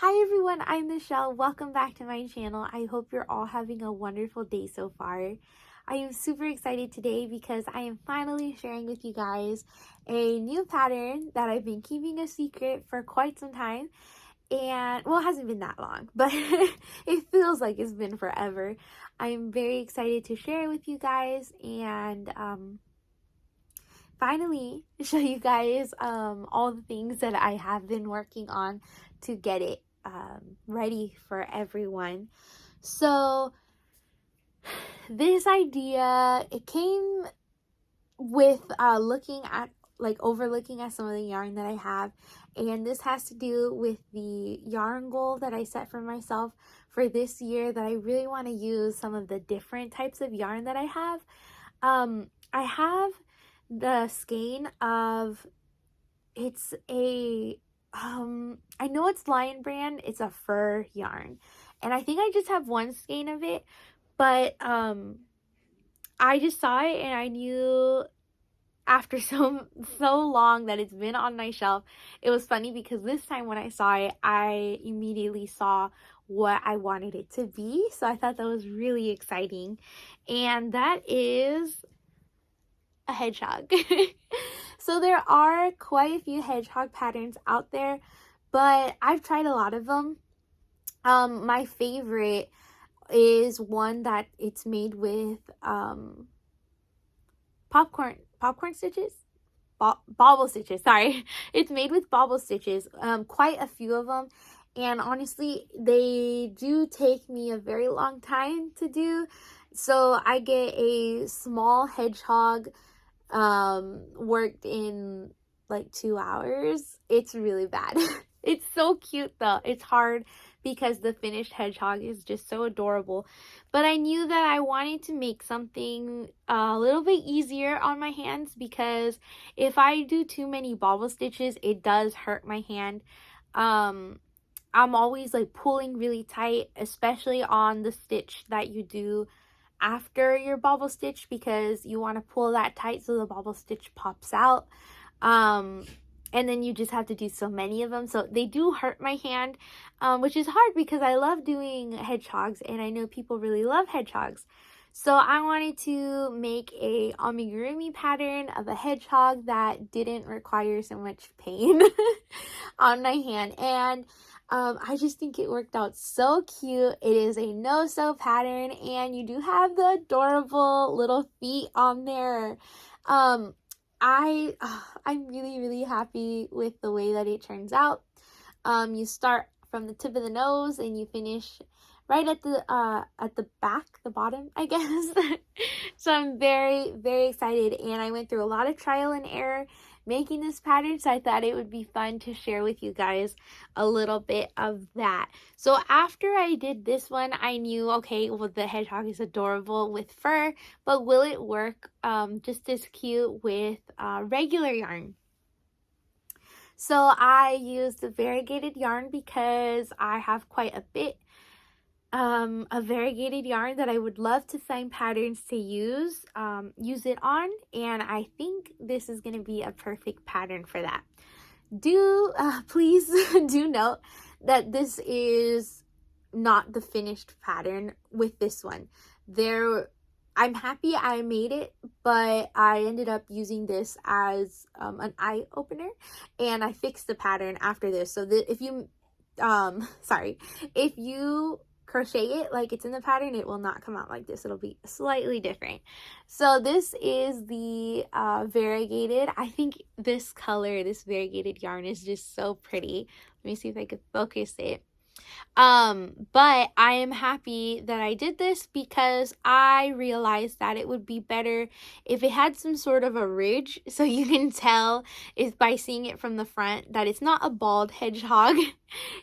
Hi everyone, I'm Michelle. Welcome back to my channel. I hope you're all having a wonderful day so far. I am super excited today because I am finally sharing with you guys a new pattern that I've been keeping a secret for quite some time. And well, it hasn't been that long, but it feels like it's been forever. I'm very excited to share it with you guys and finally show you guys all the things that I have been working on to get it ready for everyone. So this idea, it came with overlooking at some of the yarn that I have, and this has to do with the yarn goal that I set for myself for this year, that I really want to use some of the different types of yarn that I have. I have the skein of, it's a I know it's Lion Brand, it's a fur yarn, and I think I just have one skein of it, but I just saw it and I knew after so long that it's been on my shelf. It was funny because this time when I saw it, I immediately saw what I wanted it to be, so I thought that was really exciting, and that is a hedgehog. So there are quite a few hedgehog patterns out there, but I've tried a lot of them. My favorite is one that it's made with popcorn stitches, bobble stitches, sorry. It's made with bobble stitches, quite a few of them, and honestly they do take me a very long time to do. So I get a small hedgehog worked in like 2 hours. It's really bad. It's so cute though. It's hard because the finished hedgehog is just so adorable. But I knew that I wanted to make something a little bit easier on my hands, because if I do too many bobble stitches, it does hurt my hand. I'm always like pulling really tight, especially on the stitch that you do after your bobble stitch, because you want to pull that tight so the bobble stitch pops out. And then you just have to do so many of them, so they do hurt my hand, which is hard because I love doing hedgehogs and I know people really love hedgehogs. So I wanted to make a amigurumi pattern of a hedgehog that didn't require so much pain on my hand, and I just think it worked out so cute. It is a no-sew pattern, and you do have the adorable little feet on there. I'm really happy with the way that it turns out. You start from the tip of the nose and you finish right at the back, the bottom, I guess. So I'm very excited, and I went through a lot of trial and error making this pattern, so I thought it would be fun to share with you guys a little bit of that. So after I did this one, I knew, okay, well, the hedgehog is adorable with fur, but will it work just as cute with regular yarn? So I used the variegated yarn because I have quite a bit of variegated yarn that I would love to find patterns to use it on, and I think this is going to be a perfect pattern for that. Please do note that this is not the finished pattern with this one. I'm happy I made it, but I ended up using this as an eye opener, and I fixed the pattern after this. So if you if you crochet it like it's in the pattern, it will not come out like this. It'll be slightly different. So this is the variegated. I think this color, this variegated yarn, is just so pretty. Let me see if I could focus it. But I am happy that I did this because I realized that it would be better if it had some sort of a ridge, so you can tell if by seeing it from the front that it's not a bald hedgehog.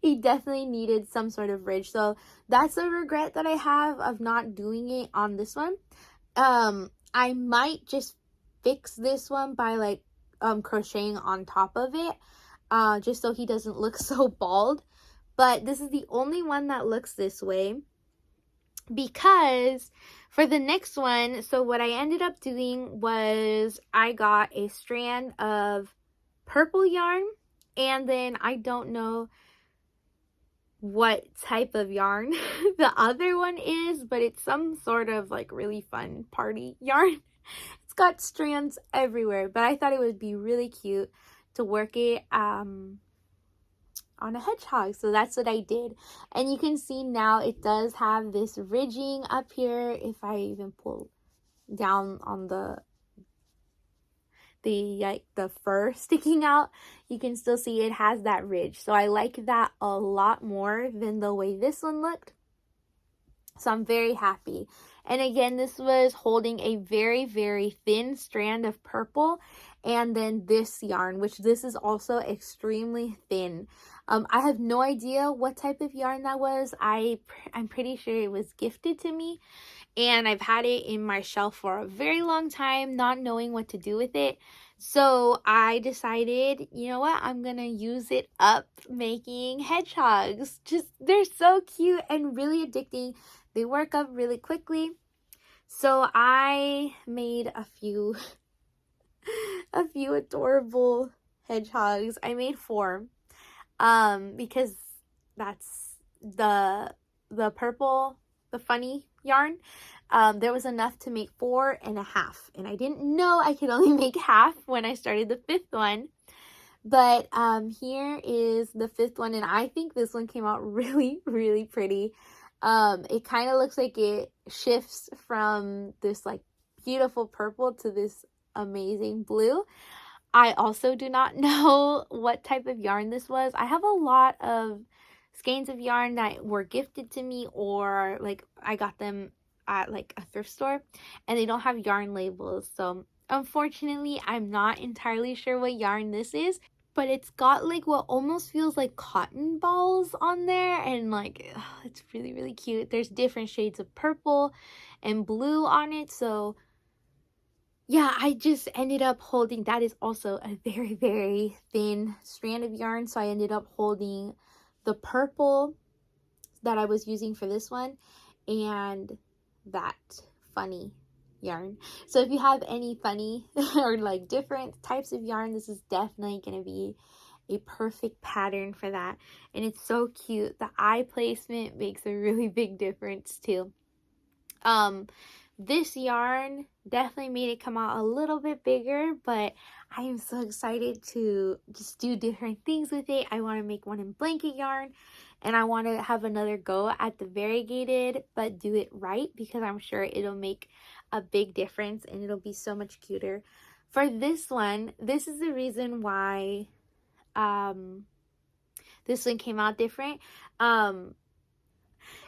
He definitely needed some sort of ridge. So that's a regret that I have of not doing it on this one. I might just fix this one by like crocheting on top of it, just so he doesn't look so bald. But this is the only one that looks this way, because for the next one, so what I ended up doing was I got a strand of purple yarn, and then I don't know what type of yarn the other one is, but it's some sort of like really fun party yarn. It's got strands everywhere, but I thought it would be really cute to work it on a hedgehog, so that's what I did. And you can see now it does have this ridging up here. If I even pull down on the fur sticking out, you can still see it has that ridge. So I like that a lot more than the way this one looked. So I'm very happy. And again, this was holding a very, very thin strand of purple, and then this yarn, which this is also extremely thin. I have no idea what type of yarn that was. I'm pretty sure it was gifted to me, and I've had it in my shelf for a very long time, not knowing what to do with it. So I decided, you know what, I'm gonna use it up making hedgehogs. They're so cute and really addicting. They work up really quickly. So I made a few adorable hedgehogs. I made 4 because that's the purple, the funny yarn. There was enough to make 4.5, and I didn't know I could only make half when I started the 5th one. But here is the 5th one, and I think this one came out really, really pretty. It kind of looks like it shifts from this like beautiful purple to this amazing blue. I also do not know what type of yarn this was. I have a lot of skeins of yarn that were gifted to me, or like I got them at like a thrift store, and they don't have yarn labels. So unfortunately, I'm not entirely sure what yarn this is, but it's got like what almost feels like cotton balls on there, and like it's really, really cute. There's different shades of purple and blue on it. So yeah, I just ended up holding, that is also a very, very thin strand of yarn. So I ended up holding the purple that I was using for this one and that funny yarn. So if you have any funny or like different types of yarn, this is definitely going to be a perfect pattern for that. And it's so cute. The eye placement makes a really big difference too. This yarn definitely made it come out a little bit bigger, but I am so excited to just do different things with it. I want to make one in blanket yarn, and I want to have another go at the variegated, but do it right, because I'm sure it'll make a big difference and it'll be so much cuter. For this one, this is the reason why this one came out different.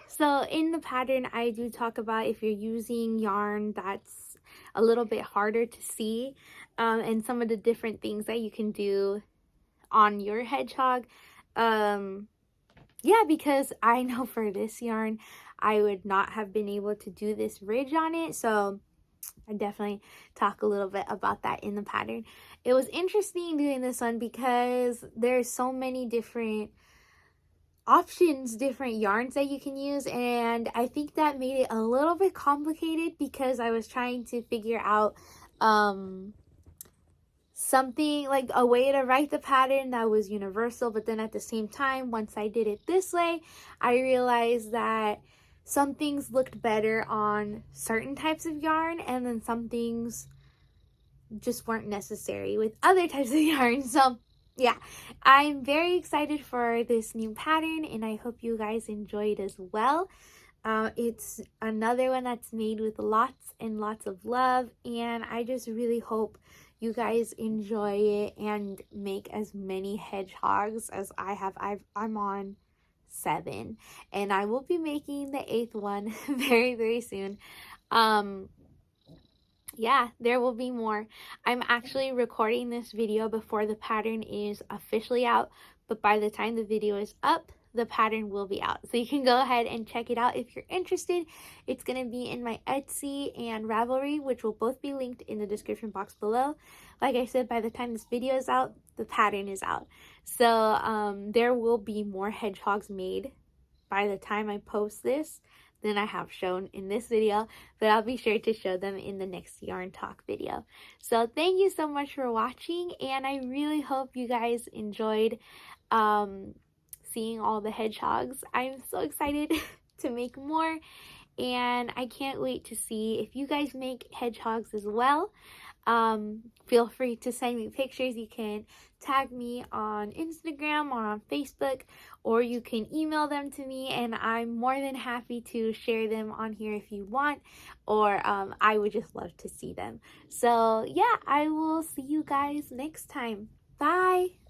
So in the pattern, I do talk about if you're using yarn that's a little bit harder to see, and some of the different things that you can do on your hedgehog. Yeah, because I know for this yarn, I would not have been able to do this ridge on it. So I definitely talk a little bit about that in the pattern. It was interesting doing this one because there's so many different options, different yarns that you can use, and I think that made it a little bit complicated because I was trying to figure out something like a way to write the pattern that was universal, but then at the same time, once I did it this way, I realized that some things looked better on certain types of yarn, and then some things just weren't necessary with other types of yarn. So yeah, I'm very excited for this new pattern, and I hope you guys enjoy it as well. It's another one that's made with lots and lots of love, and I just really hope you guys enjoy it and make as many hedgehogs as I have. I'm on 7, and I will be making the 8th one very, very soon. Yeah, there will be more. I'm actually recording this video before the pattern is officially out, but by the time the video is up, the pattern will be out. So you can go ahead and check it out if you're interested. It's going to be in my Etsy and Ravelry, which will both be linked in the description box below. Like I said, by the time this video is out, the pattern is out. So there will be more hedgehogs made by the time I post this than I have shown in this video, but I'll be sure to show them in the next yarn talk video. So thank you so much for watching, and I really hope you guys enjoyed seeing all the hedgehogs. I'm so excited to make more, and I can't wait to see if you guys make hedgehogs as well. Feel free to send me pictures. You can tag me on Instagram or on Facebook, or you can email them to me, and I'm more than happy to share them on here if you want, or I would just love to see them. So yeah, I will see you guys next time. Bye.